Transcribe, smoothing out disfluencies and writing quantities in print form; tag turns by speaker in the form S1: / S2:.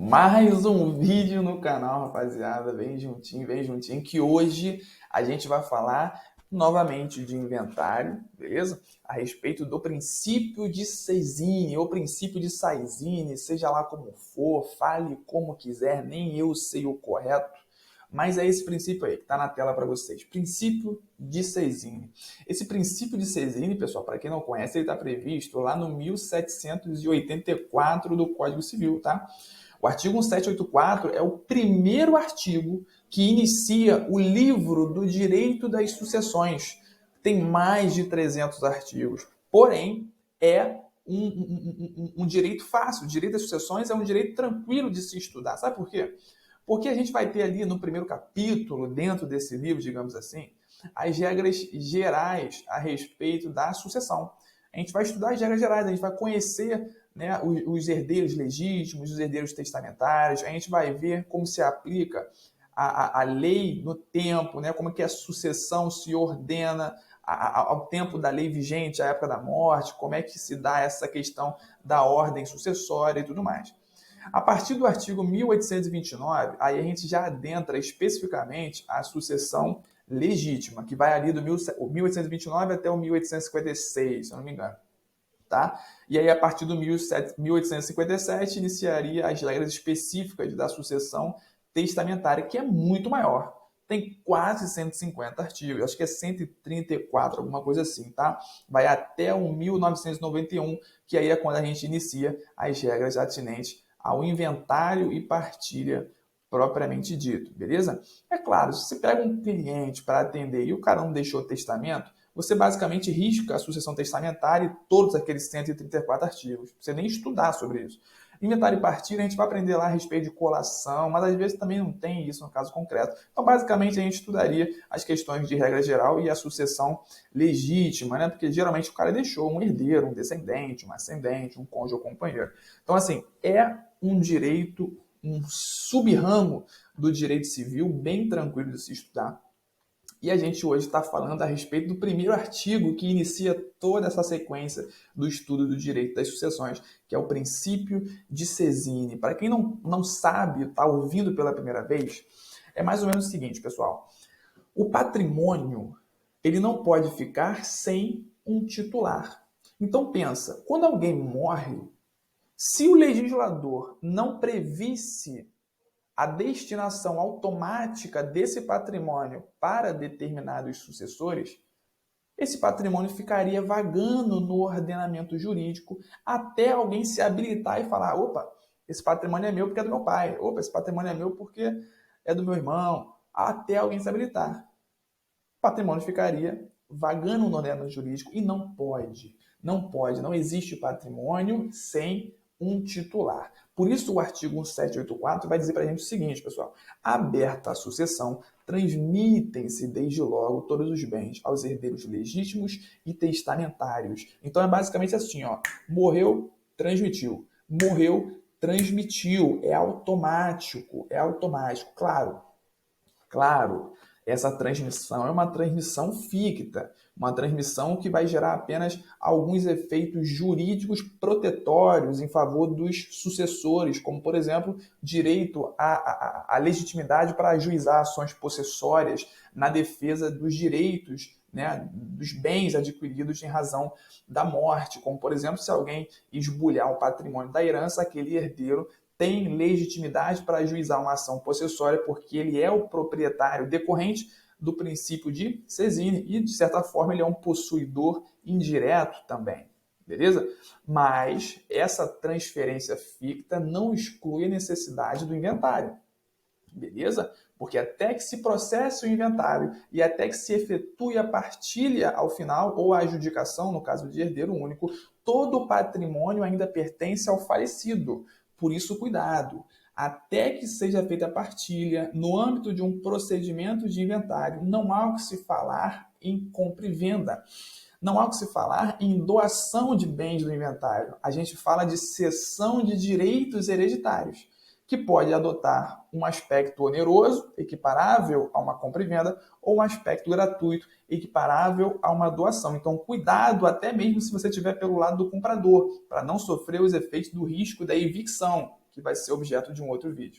S1: Mais um vídeo no canal, rapaziada. Vem juntinho, que hoje a gente vai falar novamente de inventário, beleza? A respeito do princípio de Cesini, ou princípio de Saizini, seja lá como for, fale como quiser, nem eu sei o correto. Mas é esse princípio aí que está na tela para vocês. Princípio de Cesini. Esse princípio de Cesini, pessoal, para quem não conhece, ele está previsto lá no 1784 do Código Civil, tá? O artigo 1784 é o primeiro artigo que inicia o livro do direito das sucessões. Tem mais de 300 artigos. Porém, é um direito fácil. O direito das sucessões é um direito tranquilo de se estudar. Sabe por quê? Porque a gente vai ter ali no primeiro capítulo, dentro desse livro, digamos assim, as regras gerais a respeito da sucessão. A gente vai estudar as regras gerais, a gente vai conhecer, né, os herdeiros legítimos, os herdeiros testamentários, a gente vai ver como se aplica a lei no tempo, né, como é que a sucessão se ordena ao tempo da lei vigente, à época da morte, como é que se dá essa questão da ordem sucessória e tudo mais. A partir do artigo 1829, aí a gente já adentra especificamente a sucessão legítima, que vai ali do 1829 até o 1856, se eu não me engano. Tá? E aí, a partir do 1857, iniciaria as regras específicas da sucessão testamentária, que é muito maior. Tem quase 150 artigos, acho que é 134, alguma coisa assim, tá? Vai até o 1991, que aí é quando a gente inicia as regras atinentes ao inventário e partilha propriamente dito, beleza? É claro, se você pega um cliente para atender e o cara não deixou testamento, você basicamente risca a sucessão testamentária e todos aqueles 134 artigos. Você nem estudar sobre isso. Inventário e partilha, a gente vai aprender lá a respeito de colação, mas às vezes também não tem isso no caso concreto. Então, basicamente, a gente estudaria as questões de regra geral e a sucessão legítima, né? Porque geralmente o cara deixou um herdeiro, um descendente, um ascendente, um cônjuge ou companheiro. Então, assim, é um direito, um sub-ramo do direito civil bem tranquilo de se estudar. E a gente hoje está falando a respeito do primeiro artigo que inicia toda essa sequência do estudo do direito das sucessões, que é o princípio de Cesini. Para quem não sabe, está ouvindo pela primeira vez, é mais ou menos o seguinte, pessoal. O patrimônio, ele não pode ficar sem um titular. Então pensa, quando alguém morre, se o legislador não previsse a destinação automática desse patrimônio para determinados sucessores, esse patrimônio ficaria vagando no ordenamento jurídico até alguém se habilitar e falar: opa, esse patrimônio é meu porque é do meu pai, opa, esse patrimônio é meu porque é do meu irmão, até alguém se habilitar. O patrimônio ficaria vagando no ordenamento jurídico e não existe patrimônio sem um titular. Por isso, o artigo 1784 vai dizer para a gente o seguinte, pessoal: aberta a sucessão, transmitem-se desde logo todos os bens aos herdeiros legítimos e testamentários. Então, é basicamente assim, ó: morreu, transmitiu. Morreu, transmitiu. É automático, é automático. Claro, essa transmissão é uma transmissão ficta, uma transmissão que vai gerar apenas alguns efeitos jurídicos protetórios em favor dos sucessores, como, por exemplo, direito à legitimidade para ajuizar ações possessórias na defesa dos direitos, né, dos bens adquiridos em razão da morte, como, por exemplo, se alguém esbulhar o patrimônio da herança, aquele herdeiro tem legitimidade para ajuizar uma ação possessória porque ele é o proprietário decorrente do princípio de Cesini e, de certa forma, ele é um possuidor indireto também, beleza? Mas essa transferência ficta não exclui a necessidade do inventário, beleza? Porque até que se processe o inventário e até que se efetue a partilha ao final, ou a adjudicação, no caso de herdeiro único, todo o patrimônio ainda pertence ao falecido. Por isso, cuidado. Até que seja feita a partilha, no âmbito de um procedimento de inventário, não há o que se falar em compra e venda. Não há o que se falar em doação de bens do inventário. A gente fala de cessão de direitos hereditários, que pode adotar um aspecto oneroso, equiparável a uma compra e venda, ou um aspecto gratuito, equiparável a uma doação. Então, cuidado até mesmo se você estiver pelo lado do comprador, para não sofrer os efeitos do risco da evicção. que vai ser objeto de um outro vídeo.